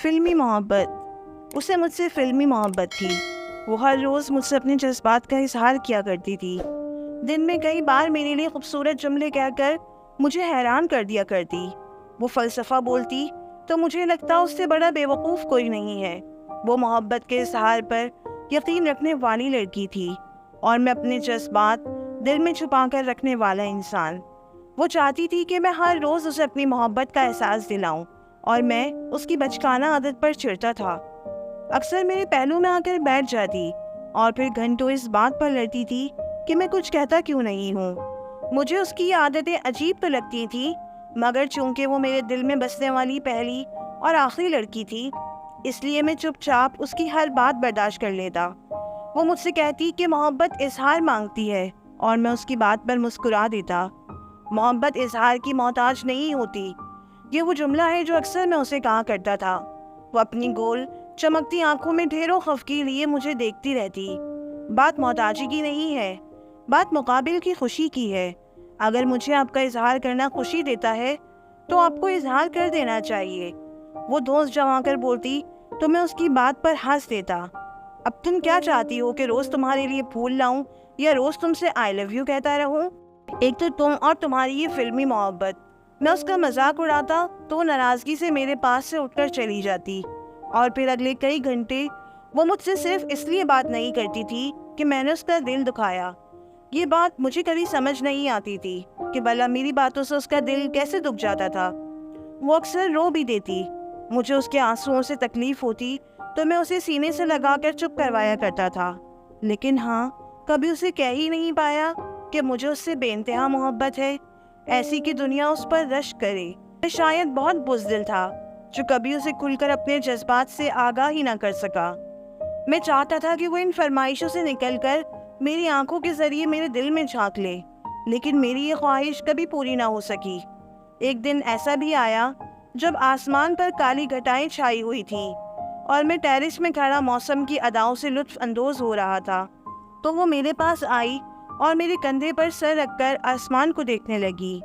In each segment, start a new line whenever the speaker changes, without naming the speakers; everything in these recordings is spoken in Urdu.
فلمی محبت، اسے مجھ سے فلمی محبت تھی۔ وہ ہر روز مجھ سے اپنے جذبات کا اظہار کیا کرتی تھی۔ دن میں کئی بار میرے لیے خوبصورت جملے کہہ کر مجھے حیران کر دیا کرتی۔ وہ فلسفہ بولتی تو مجھے لگتا اس سے بڑا بے وقوف کوئی نہیں ہے۔ وہ محبت کے اظہار پر یقین رکھنے والی لڑکی تھی اور میں اپنے جذبات دل میں چھپا کر رکھنے والا انسان۔ وہ چاہتی تھی کہ میں ہر روز اسے اپنی محبت کا احساس دلاؤں اور میں اس کی بچکانہ عادت پر چڑھتا تھا۔ اکثر میرے پہلو میں آ کر بیٹھ جاتی اور پھر گھنٹوں اس بات پر لڑتی تھی کہ میں کچھ کہتا کیوں نہیں ہوں۔ مجھے اس کی یہ عادتیں عجیب تو لگتی تھیں، مگر چونکہ وہ میرے دل میں بسنے والی پہلی اور آخری لڑکی تھی، اس لیے میں چپ چاپ اس کی ہر بات برداشت کر لیتا۔ وہ مجھ سے کہتی کہ محبت اظہار مانگتی ہے اور میں اس کی بات پر مسکرا دیتا۔ محبت اظہار کی محتاج نہیں ہوتی، یہ وہ جملہ ہے جو اکثر میں اسے کہا کرتا تھا۔ وہ اپنی گول چمکتی آنکھوں میں ڈھیروں خفگی لیے مجھے دیکھتی رہتی۔ بات محتاجی کی نہیں ہے، بات مقابل کی خوشی کی ہے۔ اگر مجھے آپ کا اظہار کرنا خوشی دیتا ہے تو آپ کو اظہار کر دینا چاہیے۔ وہ دوست جما کر بولتی تو میں اس کی بات پر ہنس دیتا۔ اب تم کیا چاہتی ہو کہ روز تمہارے لیے پھول لاؤں یا روز تم سے آئی لو یو کہتا رہوں؟ ایک تو تم اور تمہاری یہ فلمی محبت۔ میں اس کا مذاق اڑاتا تو وہ ناراضگی سے میرے پاس سے اٹھ کر چلی جاتی اور پھر اگلے کئی گھنٹے وہ مجھ سے صرف اس لیے بات نہیں کرتی تھی کہ میں نے اس کا دل دکھایا۔ یہ بات مجھے کبھی سمجھ نہیں آتی تھی کہ بھلا میری باتوں سے اس کا دل کیسے دکھ جاتا تھا۔ وہ اکثر رو بھی دیتی، مجھے اس کے آنسوؤں سے تکلیف ہوتی تو میں اسے سینے سے لگا کر چپ کروایا کرتا تھا، لیکن ہاں کبھی اسے کہہ ہی نہیں پایا کہ مجھے اس سے بے انتہا محبت ہے، ایسی کہ دنیا اس پر رشک کرے۔ میں شاید بہت بزدل تھا جو کبھی اسے کھل کر اپنے جذبات سے آگاہ ہی نہ کر سکا۔ میں چاہتا تھا کہ وہ ان فرمائشوں سے نکل کر میری آنکھوں کے ذریعے میرے دل میں جھانک لے، لیکن میری یہ خواہش کبھی پوری نہ ہو سکی۔ ایک دن ایسا بھی آیا جب آسمان پر کالی گھٹائیں چھائی ہوئی تھیں اور میں ٹیرس میں کھڑا موسم کی اداؤں سے لطف اندوز ہو رہا تھا، تو وہ میرے پاس آئی اور میرے کندھے پر سر رکھ کر آسمان کو دیکھنے لگی۔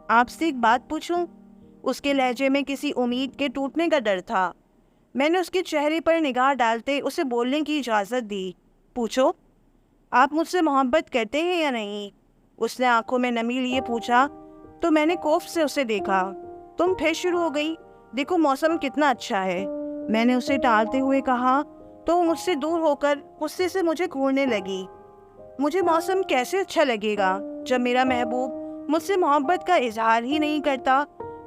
آپ سے ایک بات پوچھوں؟ اس کے لہجے میں کسی امید کے ٹوٹنے کا ڈر تھا۔ میں نے اس کے چہرے پر نگاہ ڈالتے اسے بولنے کی اجازت دی۔ پوچھو، آپ مجھ سے محبت کرتے ہیں یا نہیں؟ اس نے آنکھوں میں نمی لیے پوچھا تو میں نے کوف سے اسے دیکھا۔ تم پھر شروع ہو گئی، دیکھو موسم کتنا اچھا ہے، میں نے اسے ٹالتے ہوئے کہا تو وہ مجھ سے دور ہو کر غصے سے مجھے گھورنے لگی۔ مجھے موسم کیسے اچھا لگے گا جب میرا محبوب مجھ سے محبت کا اظہار ہی نہیں کرتا؟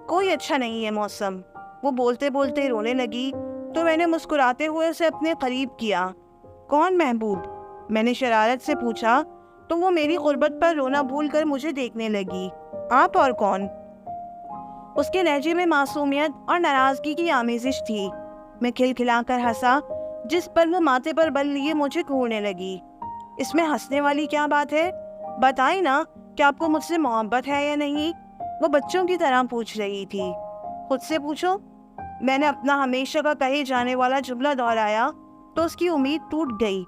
کوئی اچھا نہیں ہے موسم۔ وہ بولتے بولتے رونے لگی تو میں نے مسکراتے ہوئے اسے اپنے قریب کیا۔ کون محبوب؟ میں نے شرارت سے پوچھا تو وہ میری غربت پر رونا بھول کر مجھے دیکھنے لگی۔ آپ اور کون؟ اس کے لہجے میں معصومیت اور ناراضگی کی آمیزش تھی۔ میں کھلکھلا کر ہنسا، جس پر وہ ماتھے پر بل لیے مجھے گھورنے لگی۔ اس میں ہنسنے والی کیا بات ہے؟ بتائیں نا کہ آپ کو مجھ سے محبت ہے یا نہیں؟ وہ بچوں کی طرح پوچھ رہی تھی۔ خود سے پوچھو۔ میں نے اپنا ہمیشہ کا کہے جانے والا جملہ دہرایا تو اس کی امید ٹوٹ گئی۔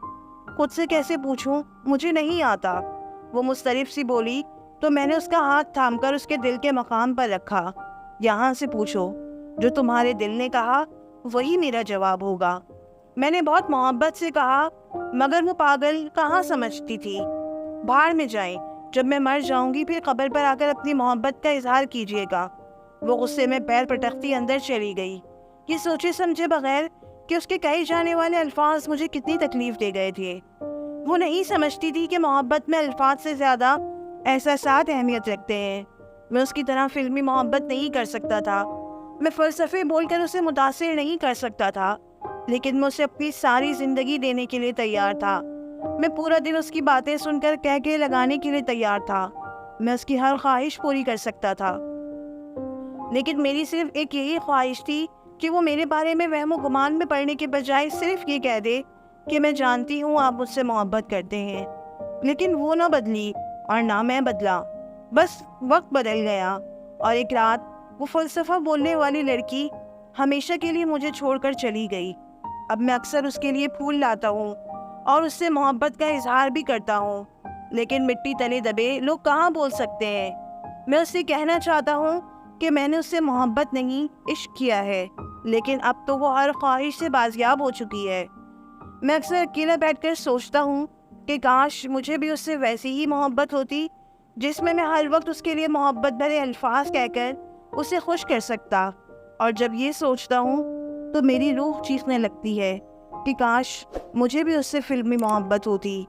خود سے کیسے پوچھوں؟ مجھے نہیں آتا، وہ مضطرب سی بولی تو میں نے اس کا ہاتھ تھام کر اس کے دل کے مقام پر رکھا۔ یہاں سے پوچھو، جو تمہارے دل نے کہا وہی میرا جواب ہوگا۔ میں نے بہت محبت سے کہا، مگر وہ پاگل کہاں سمجھتی تھی۔ بھاڑ میں جائیں، جب میں مر جاؤں گی پھر قبر پر آ کر اپنی محبت کا اظہار کیجیے گا۔ وہ غصے میں پیر پٹکتی اندر چلی گئی، یہ سوچے سمجھے بغیر کہ اس کے کہے جانے والے الفاظ مجھے کتنی تکلیف دے گئے تھے۔ وہ نہیں سمجھتی تھی کہ محبت میں الفاظ سے زیادہ احساسات اہمیت رکھتے ہیں۔ میں اس کی طرح فلمی محبت نہیں کر سکتا تھا، میں فلسفے بول کر اسے متاثر نہیں کر سکتا تھا، لیکن میں اسے اپنی ساری زندگی دینے کے لیے تیار تھا۔ میں پورا دن اس کی باتیں سن کر کہکہے لگانے کے لیے تیار تھا۔ میں اس کی ہر خواہش پوری کر سکتا تھا، لیکن میری صرف ایک یہی خواہش تھی کہ وہ میرے بارے میں وہم و گمان میں پڑنے کے بجائے صرف یہ کہہ دے کہ میں جانتی ہوں آپ مجھ سے محبت کرتے ہیں۔ لیکن وہ نہ بدلی اور نہ میں بدلا، بس وقت بدل گیا اور ایک رات وہ فلسفہ بولنے والی لڑکی ہمیشہ کے لیے مجھے چھوڑ کر چلی گئی۔ اب میں اکثر اس کے لیے پھول لاتا ہوں اور اس سے محبت کا اظہار بھی کرتا ہوں، لیکن مٹی تلے دبے لوگ کہاں بول سکتے ہیں۔ میں اس سے کہنا چاہتا ہوں کہ میں نے اس سے محبت نہیں عشق کیا ہے، لیکن اب تو وہ ہر خواہش سے بازیاب ہو چکی ہے۔ میں اکثر اکیلا بیٹھ کر سوچتا ہوں کہ کاش مجھے بھی اس سے ویسی ہی محبت ہوتی جس میں ہر وقت اس کے لیے محبت بھرے الفاظ کہہ کر اسے خوش کر سکتا۔ اور جب یہ سوچتا ہوں تو میری روح چیخنے لگتی ہے کہ کاش مجھے بھی اس سے فلمی محبت ہوتی۔